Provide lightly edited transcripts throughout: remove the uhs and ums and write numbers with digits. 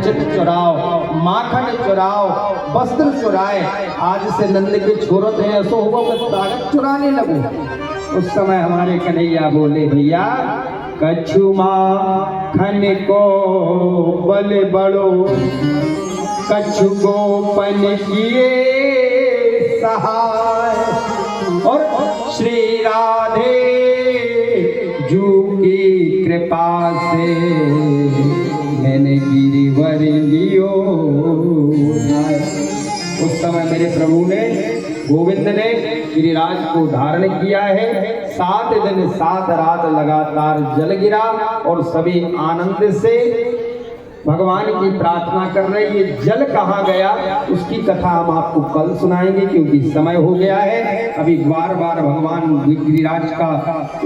रजत चुराओ, माखन चुराओ, वस्त्र चुराए, आज से नंद के छोरत हैं ऐसो होगा मैं ताकत चुराने लगूं। उस समय हमारे कन्हैया बोले भैया कछु माखन को बल बड़ो, कछु गोपन किए सहाय, और श्री राधे जू की कृपा से मैंने गिरिवर लियो। उस समय मेरे प्रभु ने गोविंद ने गिरिराज को धारण किया है। 7 दिन 7 रात लगातार जल गिरा और सभी आनंद से भगवान की प्रार्थना कर रहे। ये जल कहाँ गया उसकी कथा हम आपको कल सुनाएंगे क्योंकि समय हो गया है। अभी बार बार भगवान गिरिराज का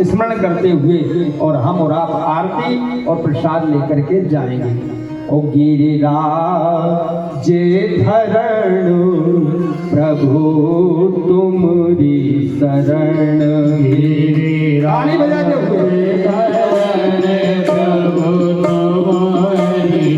स्मरण करते हुए और हम और आप आरती और प्रसाद लेकर के जाएंगे। ओ गिरिराज धरण प्रभु तुमरी शरण, गिरिराज बजाते हुए प्रभु तुमरी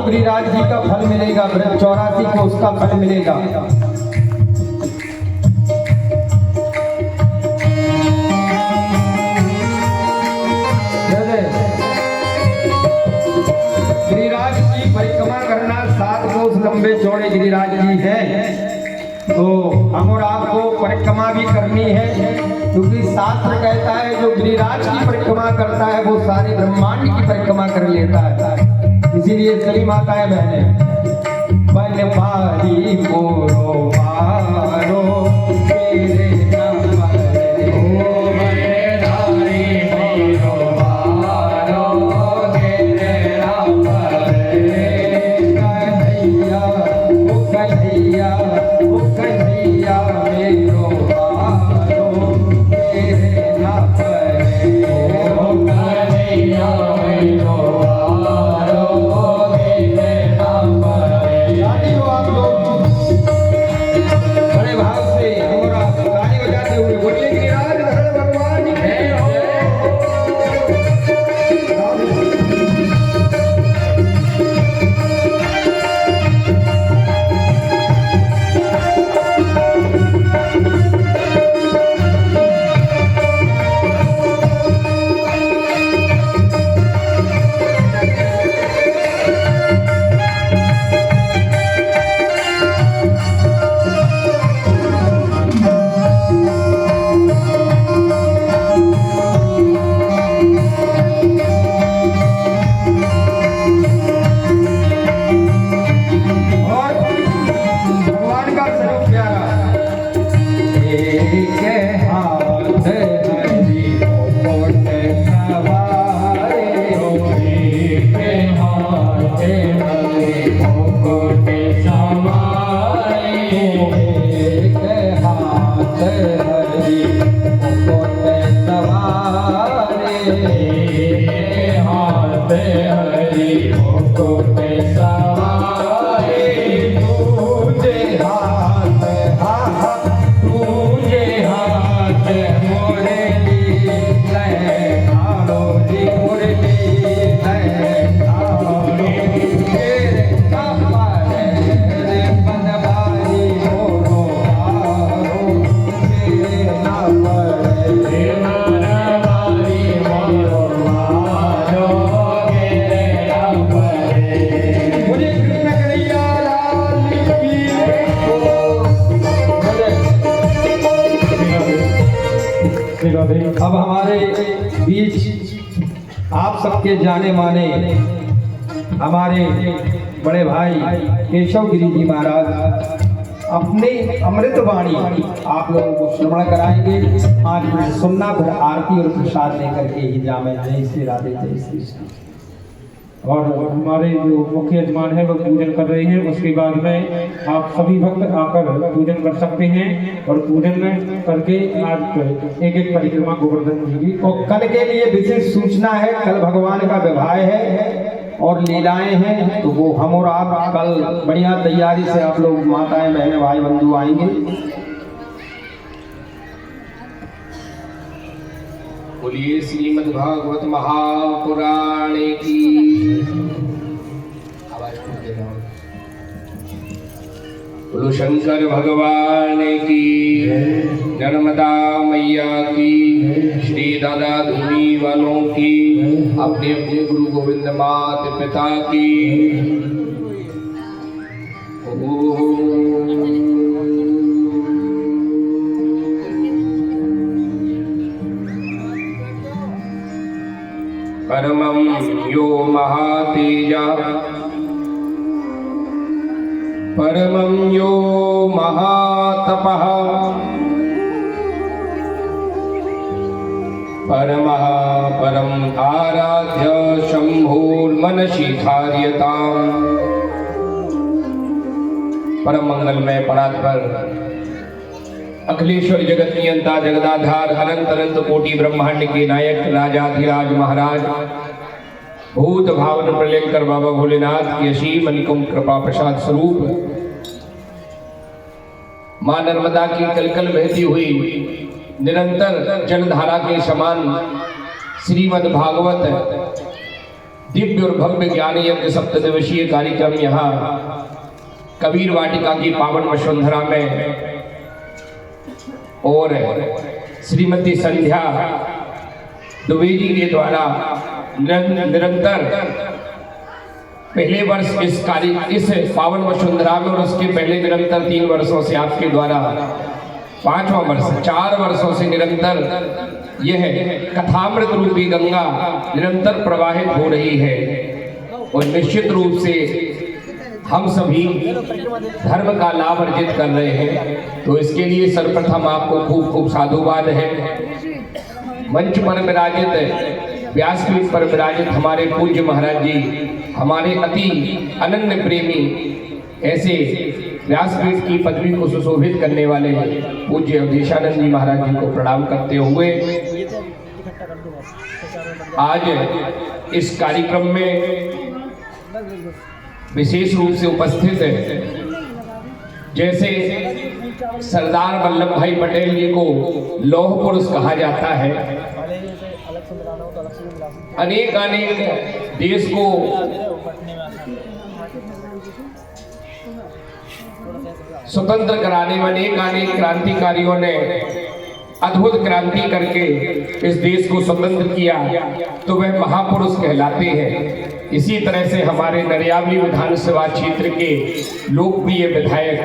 गिरिराज जी का फल मिलेगा, 84 को उसका फल मिलेगा। गिरिराज की परिक्रमा करना 7 कोस लंबे चौड़े गिरिराज जी हैं, तो हम और आपको परिक्रमा भी करनी है क्योंकि शास्त्र कहता है जो गिरिराज की परिक्रमा करता है वो सारे ब्रह्मांड की परिक्रमा कर लेता है। इसीलिए सभी माताएं बहने बन पारी मोरो मारो तेरे सबके जाने माने हमारे बड़े भाई केशव गिरी जी महाराज अपने अमृत वाणी आप लोगों को श्रवण कराएंगे। 5 मिनट सुनना, फिर आरती और प्रसाद लेकर के ही जामे। जय श्री राधे, जय श्री कृष्ण। और हमारे जो मुख्य यजमान है वो पूजन कर रहे हैं। उसके बाद में आप सभी भक्त आकर पूजन कर सकते हैं और पूजन करके आज एक एक परिक्रमा गोवर्धन जी की। और कल के लिए विशेष सूचना है, कल भगवान का विवाह है और लीलाएं हैं, तो वो हम और आप कल बढ़िया तैयारी से आप लोग माताएं बहनें भाई बंधु आएंगे। बोलिए श्रीमद् भागवत महापुराण की। बोलो शंकर भगवान की, नर्मदा मैया की, श्री दादा धुनी वालों की, अपने अपने गुरु गोविंद मात पिता की। परमं यो महातेजा, परमं यो महातपः, परमः परम आराध्य शंभोर्मनशिखार्यताम्। परम मंगलमय परात्पर अखिलेश्वर जगत नियंता जगदाधार अनंत अनंत कोटि ब्रह्मांड के नायक राजाधिराज महाराज भूत भावन प्रलयंकर बाबा भोलेनाथ की असीम अनुपम कृपा प्रसाद स्वरूप मां नर्मदा की कलकल बहती हुई निरंतर जलधारा के समान श्रीमद् भागवत दिव्य और भव्य ज्ञान यज्ञ सप्तदिवसीय कार्यक्रम यहाँ कबीर वाटिका की पावन वसुंधरा में और श्रीमती संध्या दुबे जी के द्वारा निरंतर पहले वर्ष इस पावन वसुंधरा में और उसके पहले निरंतर 3 वर्षों से आपके द्वारा 5वां वर्ष 4 वर्षों से निरंतर यह कथामृत रूपी गंगा निरंतर प्रवाहित हो रही है। और निश्चित रूप से हम सभी धर्म का लाभ अर्जित कर रहे हैं, तो इसके लिए सर्वप्रथम आपको खूब खूब साधुवाद है। मंच पर विराजित व्यासपीठ पर विराजित हमारे पूज्य महाराज जी, हमारे अति अनन्य प्रेमी, ऐसे व्यासपीठ की पदवी को सुशोभित करने वाले पूज्य अवधेशानंद जी महाराज जी को प्रणाम करते हुए आज इस कार्यक्रम में विशेष रूप से उपस्थित है। जैसे सरदार वल्लभ भाई पटेल जी को लौह पुरुष कहा जाता है, अनेक अनेक देश को स्वतंत्र कराने में अनेक अनेक क्रांतिकारियों ने अद्भुत क्रांति करके इस देश को स्वतंत्र किया, तो वह महापुरुष कहलाते हैं। इसी तरह से हमारे नरियावली विधानसभा क्षेत्र के लोकप्रिय विधायक,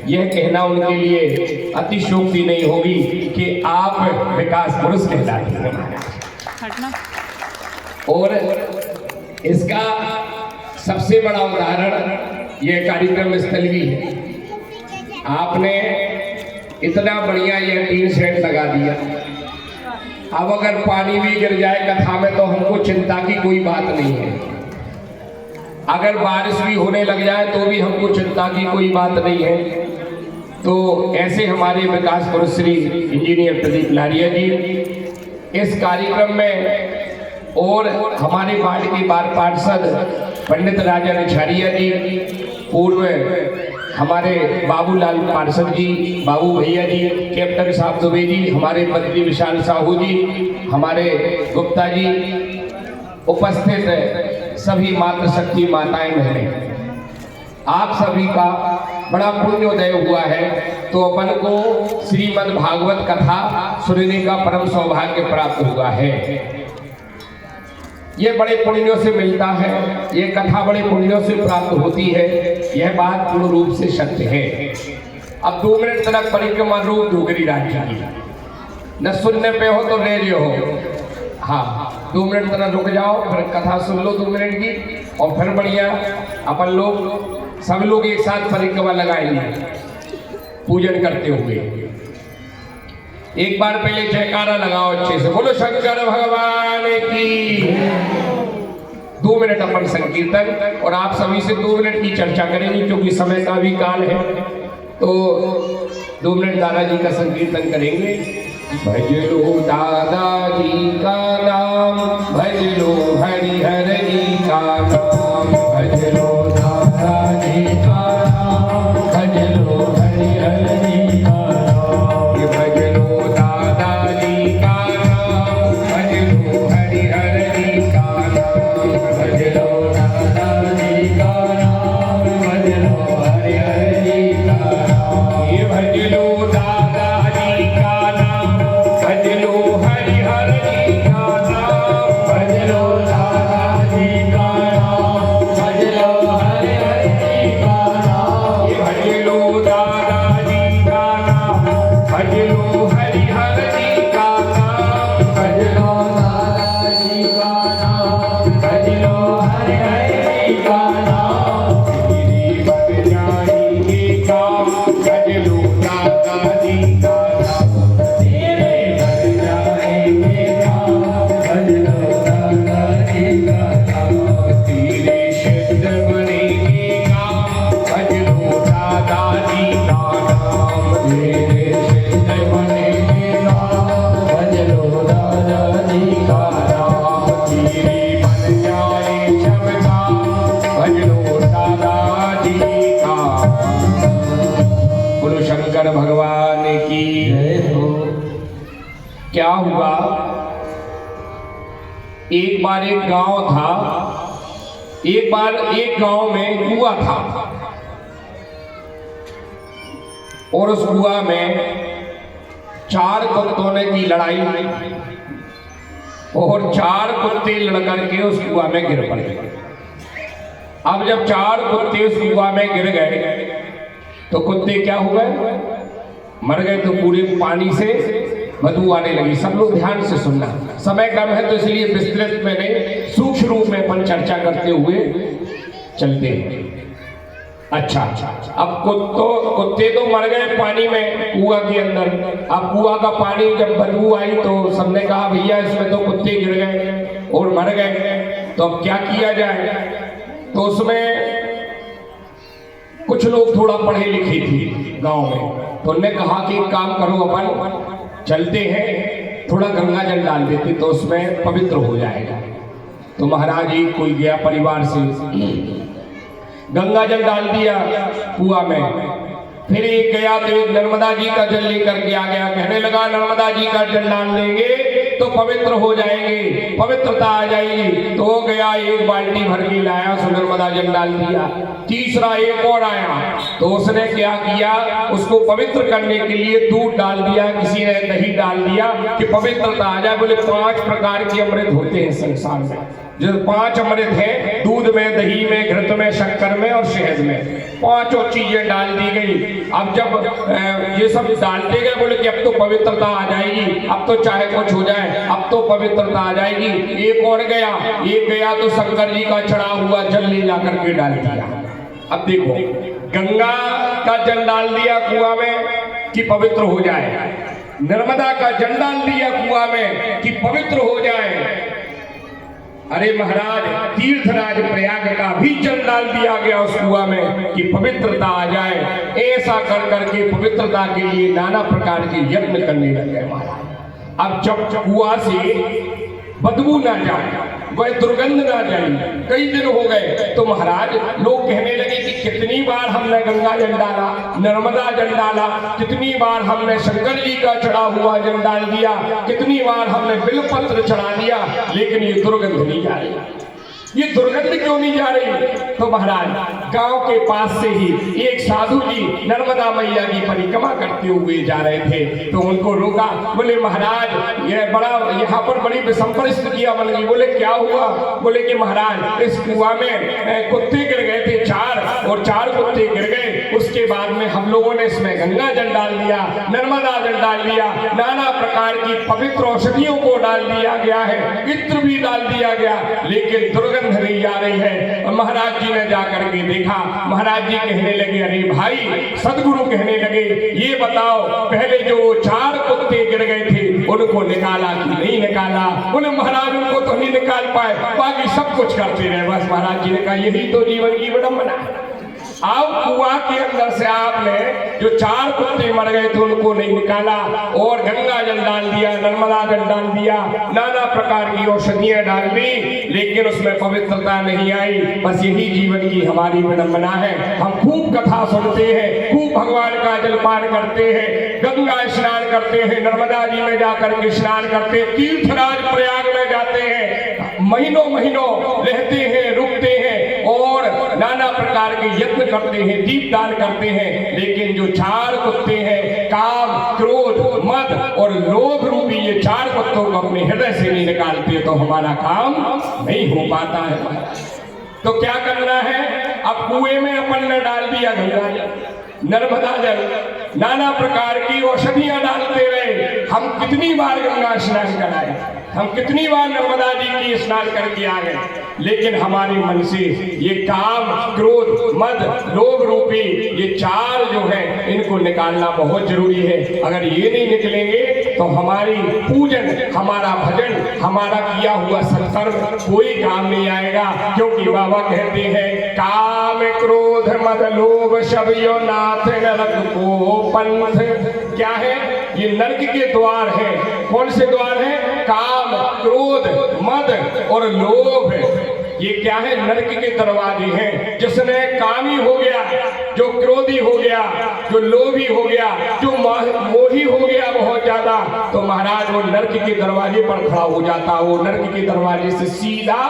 यह कहना उनके लिए अतिशयोक्ति नहीं होगी कि आप विकास पुरुष कहलाते हैं। और इसका सबसे बड़ा उदाहरण यह कार्यक्रम स्थल भी है। आपने इतना बढ़िया यह टीन शेड लगा दिया, अब अगर पानी भी गिर जाए कथा में तो हमको चिंता की कोई बात नहीं है। अगर बारिश भी होने लग जाए तो भी हमको चिंता की कोई बात नहीं है। तो ऐसे हमारे विकास पुरुष श्री इंजीनियर प्रदीप लारिया जी इस कार्यक्रम में, और हमारे वार्ड के पार्षद पंडित राजा निछारिया जी, पूर्व हमारे बाबूलाल पार्षद जी, बाबू भैया जी, कैप्टन साहब दुबे जी, हमारे मंत्री विशाल साहू जी, हमारे गुप्ता जी, उपस्थित सभी मातृशक्ति माताएं बहनें, आप सभी का बड़ा पुण्योदय हुआ है। तो अपन को श्रीमद् भागवत कथा सुनने का परम सौभाग्य प्राप्त हुआ है। ये बड़े पुण्यों से मिलता है, ये कथा बड़े पुण्यों से प्राप्त होती है, यह बात पूर्ण रूप से सत्य है। अब 2 मिनट तक परिक्रमा रूप डोगरी राज्य की न सुनने पे हो तो रेडियो हो, हाँ 2 मिनट तरह रुक जाओ, फिर कथा सुन लो 2 मिनट की, और फिर बढ़िया अपन लोग सब लोग एक साथ परिक्रमा लगाएंगे पूजन करते हुए। एक बार पहले जयकारा लगाओ अच्छे से, बोलो शंकर भगवान की। 2 मिनट अपन संकीर्तन, और आप सभी से 2 मिनट की चर्चा करेंगे क्योंकि समय का भी काल है, तो 2 मिनट दादाजी का संकीर्तन करेंगे। भज लो दादाजी का नाम, भज लो हरिहर जी का नाम, भज लो दादाजी का नाम, भज लो हरिहर जी का नाम, भज लो दादाजी का नाम, भज लो हरिहर जी का नाम, भज लो दादाजी का नाम, भज लो हरिहर जी का नाम, ये भज लो दादाजी का नाम, भज लो हरिहर जी का नाम, भज लो दादाजी का नाम, भज लो हरिहर जी का नाम, ये भज लो दादाजी का नाम, भज लो हरिहर जी का नाम, भज लो दादाजी का नाम, भज लो हरिहर जी का नाम, तेरी बन जाएंगे काम, भज लो दादाजी का नाम, तेरे बन जाएंगे काम, भज लो दादाजी का नाम, तेरे सिद्ध बनेंगे काम, भज लो दादाजी का नाम, तेरे सिद्ध बनेंगे काम, भज लो दादाजी का नाम, तेरे बन जाए सब काम, भज लो दादाजी का। बोलो शंकर भगवान की जय हो। क्या हुआ, एक बार एक गांव था, एक बार एक गांव में कुआं था, और उस कुआं में 4 कुत्तों ने की लड़ाई, और 4 कुत्ते लड़कर के उस कुआं में गिर पड़े। अब जब 4 कुत्ते उस कुआं में गिर गए तो कुत्ते क्या हो गए, मर गए, तो पूरे पानी से बदबू आने लगी। सब लोग ध्यान से सुनना, समय कम है तो इसलिए विस्तृत में नहीं, सूक्ष्म रूप में अपन चर्चा करते हुए चलते हैं। अच्छा, अब कुत्ते तो मर गए पानी में, कुआं के अंदर। अब कुआं का पानी जब बदबू आई तो सबने कहा भैया इसमें तो कुत्ते गिर गए और मर गए, तो अब क्या किया जाए। तो उसमें कुछ लोग थोड़ा पढ़े लिखे थे गांव में, तो उन्होंने कहा कि एक काम करो, अपन चलते हैं, थोड़ा गंगा जल डाल देते तो उसमें पवित्र हो जाएगा। तो महाराज एक कोई गया परिवार से, गंगा जल डाल दिया कुआं में। फिर एक गया तो एक नर्मदा जी का जल लेकर के आ गया, कहने लगा नर्मदा जी का जल डाल देंगे तो पवित्र हो जाएंगे, पवित्रता आ जाएगी। तो वो गया, एक बाल्टी भर के लाया, सो नर्मदा जल डाल दिया। तीसरा एक और आया, तो उसने क्या किया, उसको पवित्र करने के लिए दूध डाल दिया, किसी ने दही डाल दिया कि पवित्रता आ जाए। बोले 5 प्रकार के अमृत होते हैं संसार में, जो 5 अमृत है, दूध में, दही में, घृत में, शक्कर में और शहद में, 5 चीजें डाल दी गई। अब जब ये सब डालते गए, बोले कि अब तो पवित्रता आ जाएगी, अब तो चाहे कुछ हो जाए, अब तो पवित्रता आ जाएगी। एक और गया, एक गया तो शंकर जी का चढ़ा हुआ जल ले जाकर के डाल दिया। अब देखो, गंगा का जल डाल दिया कुआं में कि पवित्र हो जाए, नर्मदा का जल डाल दिया कुआं में कि पवित्र हो जाए। अरे महाराज, तीर्थराज प्रयाग का भी जल डाल दिया गया उस कुआं में कि पवित्रता आ जाए। ऐसा कर करके पवित्रता के लिए नाना प्रकार के यत्न करने लगे महाराज। अब जब कुआं से बदबू ना जाए, वह दुर्गंध ना जाए, कई दिन हो गए, तो महाराज लोग कहने लगे कि कितनी बार हमने गंगा जल डाला, नर्मदा जल डाला, कितनी बार हमने शंकर जी का चढ़ा हुआ जल डाल दिया, कितनी बार हमने बिलपत्र चढ़ा दिया, लेकिन ये दुर्गंध नहीं जा रही। ये दुर्गंध क्यों नहीं जा रही? तो महाराज गांव के पास से ही एक साधु जी नर्मदा मैया की परिक्रमा करते हुए जा रहे थे, तो उनको रोका। बोले महाराज ये बड़ा यहाँ पर बड़ी विषम परिस्थितियां बन गई। बोले क्या हुआ? बोले कि महाराज इस कुआं में कुत्ते गिर गए थे 4 और 4 कुत्ते गिर गए। उस उसके बाद में हम लोगों ने इसमें गंगा जल डाल दिया, नर्मदा जल डाल दिया, नाना प्रकार की पवित्र औषधियों को डाल दिया गया है, इत्र भी डाल दिया गया, लेकिन दुर्गंध नहीं जा रही है। और महाराज जी ने जाकर के देखा, महाराज जी कहने लगे, अरे भाई, सदगुरु कहने लगे, ये बताओ पहले जो 4 कुत्ते गिर गए थे उनको निकाला कि नहीं निकाला? बोले महाराज उनको तो नहीं निकाल पाए, बाकी सब कुछ करते रहे। बस महाराज जी ने कहा यही तो जीवन की विडंबना है। अब कुआं के अंदर से आपने जो 4 कुत्ते मर गए थे उनको नहीं निकाला, और गंगा जल डाल दिया, नर्मदा जल डाल दिया, नाना प्रकार की औषधियां डाल दी, लेकिन उसमें पवित्रता नहीं आई। बस यही जीवन की हमारी विडंबना है। हम खूब कथा सुनते हैं, खूब भगवान का जलपान करते हैं, गंगा स्नान करते हैं, नर्मदा जी में जाकर के स्नान करते हैं, तीर्थराज प्रयाग में जाते हैं, महीनों महीनों रहते हैं, रुकते हैं और नाना प्रकार के यत्न करते हैं, दीपदान करते हैं, लेकिन जो 4 कुत्ते हैं, काम, क्रोध, मद और लोभ रूपी ये 4 कुत्तों को अपने हृदय से नहीं निकालते तो हमारा काम नहीं हो पाता है। तो क्या करना है? अब कुएं में अपन ने डाल दिया गंगा जल, नर्मदा जल, नाना प्रकार की औषधियां डालते रहे। हम कितनी बार गंगा स्नान कराए, हम कितनी बार नर्मदा जी की स्नान करके आ गए, लेकिन हमारे मन से ये काम, क्रोध, मद, लोभ रूपी ये 4 जो है इनको निकालना बहुत जरूरी है। अगर ये नहीं निकलेंगे तो हमारी पूजन, हमारा भजन, हमारा किया हुआ सत्कर्म कोई काम नहीं आएगा। क्योंकि बाबा कहते हैं, काम, क्रोध, मद, लोभ सब यो नाथ नरक को पंथ। क्या है? ये नरक के द्वार है। कौन से द्वार है? काम, क्रोध, मद और लोभ। ये क्या है? नरक के दरवाजे हैं। जिसने कामी हो गया, जो क्रोधी हो गया, जो लोभी हो गया, जो मोही हो गया बहुत ज्यादा, तो महाराज वो नरक के दरवाजे पर खड़ा हो जाता, वो नरक के दरवाजे से सीधा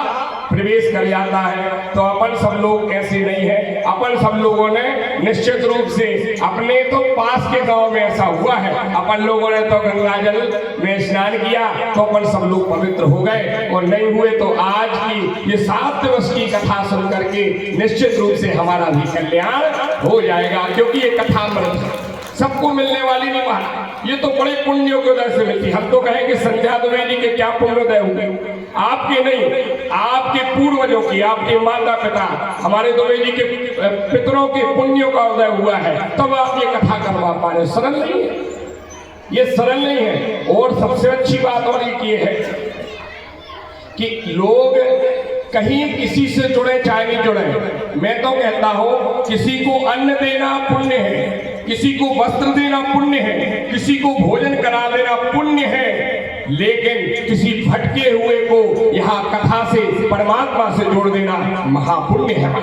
प्रवेश कर जाता है। तो अपन सब लोग ऐसे नहीं है। अपन सब लोगों ने निश्चित रूप से अपने तो पास के गांव में ऐसा हुआ है, अपन लोगों ने तो गंगा जल में स्नान किया तो अपन सब लोग पवित्र हो गए, और नहीं हुए तो आज की ये 7 दिवस की कथा सुन करके निश्चित रूप से हमारा भी कल्याण हो जाएगा। क्योंकि ये कथा अमृत सबको मिलने वाली नहीं महाराज, ये तो बड़े पुण्यों के उदय से मिलती। हम तो कहेंगे संध्या द्विवेदी के क्या पुण्योदय हुए, आपके नहीं, आपके पूर्वजों की, आपके माता पिता, हमारे द्विवेदी के पितरों के पुण्यों का उदय हुआ है, तब आप ये कथा करवा पा रहे। सरल नहीं है, ये सरल नहीं है। और सबसे अच्छी बात और ये है कि लोग कहीं किसी से जुड़े चाहे नहीं जुड़े, मैं तो कहता हूं किसी को अन्न देना पुण्य है, किसी को वस्त्र देना पुण्य है, किसी को भोजन करा देना पुण्य है, लेकिन किसी भटके हुए को यहाँ कथा से, परमात्मा से जोड़ देना महापुण्य है।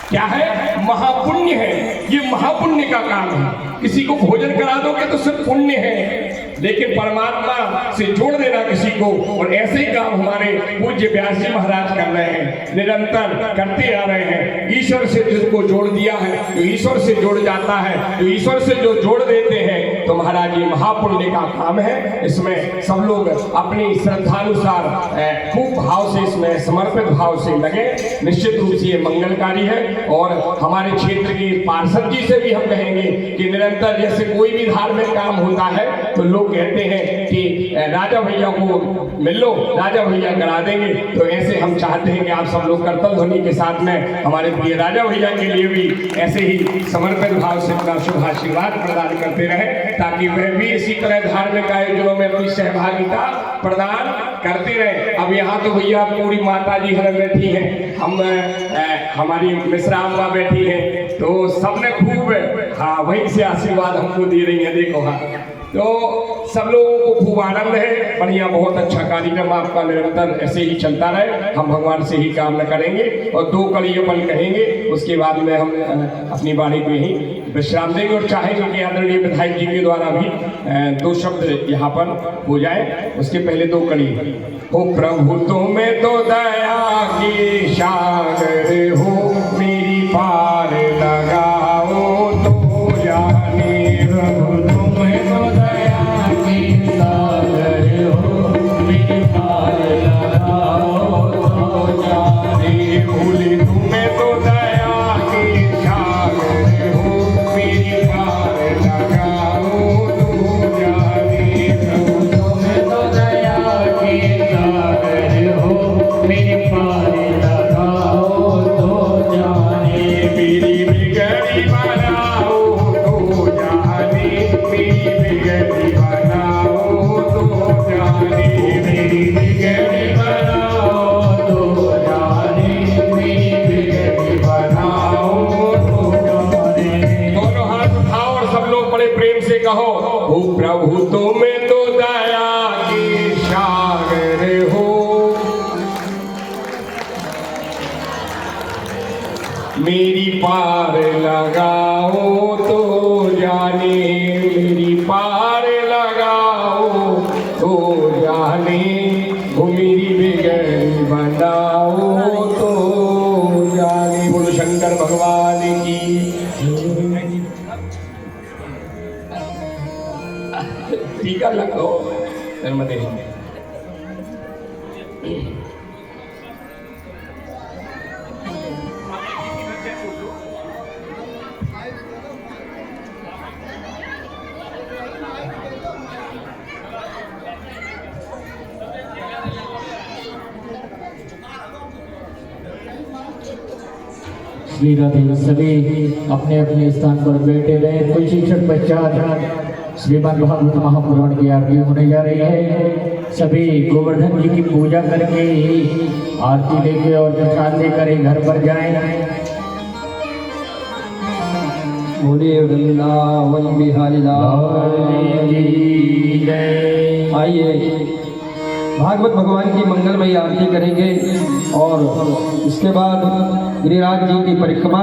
क्या है? महापुण्य है। ये महापुण्य का काम है। किसी को भोजन करा दोगे तो सिर्फ पुण्य है, लेकिन परमात्मा से जोड़ देना किसी को, और ऐसे ही काम हमारे पूज्य व्यास जी महाराज कर रहे हैं, निरंतर करते आ रहे हैं। ईश्वर से जिसको जोड़ दिया है, जो ईश्वर से जुड़ जाता है, जो ईश्वर से जो जोड़ देते हैं, तो महाराज ये महापुण्य का काम है। इसमें सब लोग अपनी श्रद्धानुसार खूब भाव से, इसमें समर्पित भाव से लगे। निश्चित रूप से ये मंगलकारी है। और हमारे क्षेत्र के पार्षद जी से भी हम कहेंगे कि निरंतर जैसे कोई भी धार्मिक काम होता है तो लोग कहते हैं कि राजा भैया को मिल लो, राजा भैया करा देंगे, तो ऐसे हम चाहते हैं कि आप सब लोग कर्तव्य ध्वनि के साथ में हमारे प्रिय राजा भैया के लिए भी ऐसे ही समर्पित भाव से अपना शुभ आशीर्वाद प्रदान करते रहे, ताकि वह भी इसी तरह धार्मिक आयोजनों में अपनी सहभागिता प्रदान करते रहे। अब यहाँ तो भैया पूरी माता जी हर बैठी हैं, हम हमारी मिश्रा अम्मा बैठी हैं, तो सबने खूब हाँ वहीं से आशीर्वाद हमको दे रही है। देखो हाँ, तो सब लोगों को खूब आनंद है। बढ़िया, बहुत अच्छा कार्यक्रम आपका निरंतर ऐसे ही चलता रहे, हम भगवान से ही कामना करेंगे। और 2 कड़ी अपन कहेंगे, उसके बाद में हम अपनी वाणी को ही विश्राम देंगे और चाहेंगे कि आदरणीय विधायक जी के द्वारा भी 2 शब्द यहाँ पर हो जाए। उसके पहले 2 कड़ी। हो प्रभु तुम्हें तो दया की सागर हो, मेरी पार लगाओ तो जाने। प्रभु तुम्हें तो दया की सागर हो, मेरी पार लगाओ तो जाने। भूले तुम्हें तो दया की मेरी पार लगाओ तो जाने, मेरी पार लगाओ तो जाने, वो मेरी बिगड़ बनाओ तो जाने। बोलो शंकर भगवान की। टीका लगाओ नर्मदे। श्री राधे सभी अपने अपने स्थान पर बैठे रहे। कुछ शिक्षक पश्चात श्रीमद् भागवत महापुराण की आरती होने जा रही है। सभी गोवर्धन जी की पूजा करके आरती लेके और प्रसाद लेकर घर पर जाएं। बोलिए वृंदावन बिहारी लाल की जय। आइए भागवत भगवान की मंगलमयी आरती करेंगे और इसके बाद गिरिराज जी की परिक्रमा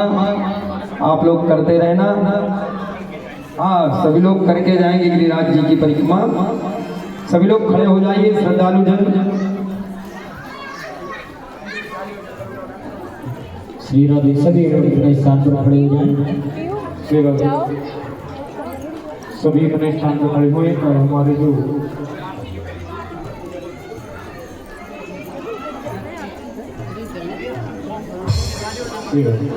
आप लोग करते रहना। हाँ, सभी लोग करके जाएंगे गिरिराज जी की परिक्रमा। सभी लोग खड़े हो जाइए श्रद्धालु जन। श्री राधे सभी अपने स्थान पर खड़े हो जाएं। श्री राधे सभी अपने स्थान पर खड़े हुए और हमारे जो श्री राधे